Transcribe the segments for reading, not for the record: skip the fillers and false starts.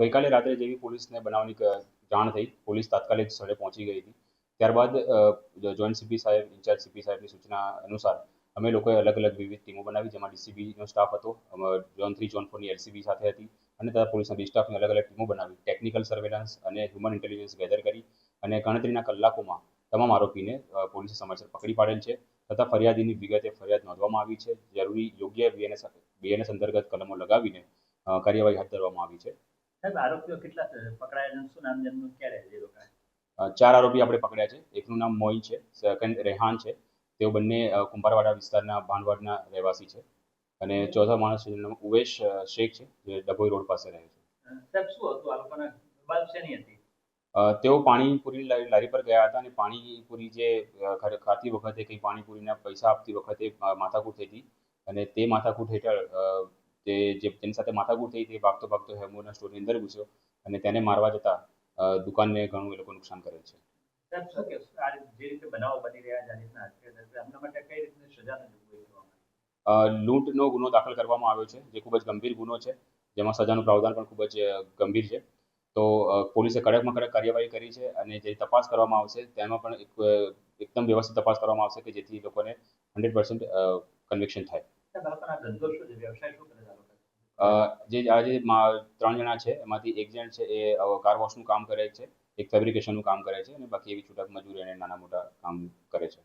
ગઈકાલે રાત્રે જેવી પોલીસને બનાવની જાણ થઈ, પોલીસ તાત્કાલિક સ્થળે પહોંચી ગઈ હતી. ત્યારબાદ જોઈન્ટ સીપી સાહેબ, ઇન્ચાર્જ સીપી સાહેબની સૂચના અનુસાર અમે લોકોએ અલગ અલગ વિવિધ ટીમો બનાવી, જેમાં ડીસીબીનો સ્ટાફ હતો, ઝોન 3 ઝોન 4ની એલસીબી સાથે હતી અને તથા પોલીસના બી સ્ટાફની અલગ અલગ ટીમો બનાવી ટેકનિકલ સર્વેલન્સ અને હ્યુમન ઇન્ટેલિજન્સ ગેધર કરી અને ગણતરીના કલાકોમાં તમામ આરોપીને પોલીસે સમયસર પકડી પાડેલ છે તથા ફરિયાદીની વિગતે ફરિયાદ નોંધવામાં આવી છે. જરૂરી યોગ્ય બીએનએસ અંતર્ગત કલમો લગાવીને કાર્યવાહી હાથ ધરવામાં આવી છે. સાહેબ, આરોપીઓ કેટલા પકડાયા? શું નામ જેમનું ક્યારે જે લોકો? 4 આરોપી આપણે પકડ્યા છે. એકનું નામ મોઈ છે, સેકન્ડ રેહાન છે. તેઓ બંને કુંભારવાડા વિસ્તારના ભાનવાડના રહેવાસી છે અને ચોથા માણસનું નામ ઉવેશ શેખ છે, જે ડભોઈ રોડ પાસે રહે છે. સાહેબ, શું હતું આ લોકોના બાદ શેની હતી? તેઓ પાણીપુરી લારી પર ગયા હતા અને પાણીપુરી જે ખાતી વખતે કંઈ પાણીપુરીના પૈસા આપતી વખતે માથાકૂટ થઈ હતી અને તે માથાકૂટ હેઠળ તેની સાથે માથાકૂટ થઈ તે ભાગતો ભાગતો હેમુના સ્ટોરની અંદર ઘૂસ્યો અને તેને મારવા જતા દુકાનને ઘણું એ લોકો નુકસાન કરેલ છે. સાહેબ, શું કે આ જે રીતે બનાવો બની રહ્યા છે, આ રીતના એમના માટે કઈ રીતની સજાની જોગવાઈ કરવામાં? લૂંટનો ગુનો દાખલ કરવામાં આવ્યો છે, જે ખૂબ જ ગંભીર ગુનો છે, જેમાં સજાનું પ્રાવધાન પણ ખૂબ જ ગંભીર છે. તો પોલીસે કડકમાં કડક કાર્યવાહી કરી છે અને જે તપાસ કરવામાં આવશે તેમાં પણ એકદમ વ્યવસ્થિત તપાસ કરવામાં આવશે કે જેથી લોકોને 100% કન્વિક્શન થાય. જે આજે 3 જણા છે એમાંથી એક જણ છે એ કાર વોશનું કામ કરે છે, એક ફેબ્રિકેશનનું કામ કરે છે અને બાકી એવી છૂટક મજૂરી અને નાના મોટા કામ કરે છે.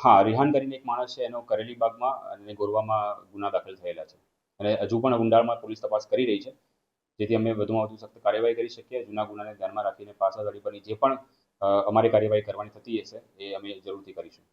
હા, રિહાન કરીને એક માણસ છે, એનો કરેલી બાગમાં અને ગોરવામાં ગુના દાખલ થયેલા છે અને હજુ પણ ઊંડાણમાં પોલીસ તપાસ કરી રહી છે, જેથી અમે વધુમાં વધુ સખ્ત કાર્યવાહી કરી શકીએ. જૂના ગુનાને ધ્યાનમાં રાખીને પાછા પરની જે પણ અમારી કાર્યવાહી કરવાની થતી હશે એ અમે જરૂરથી કરીશું.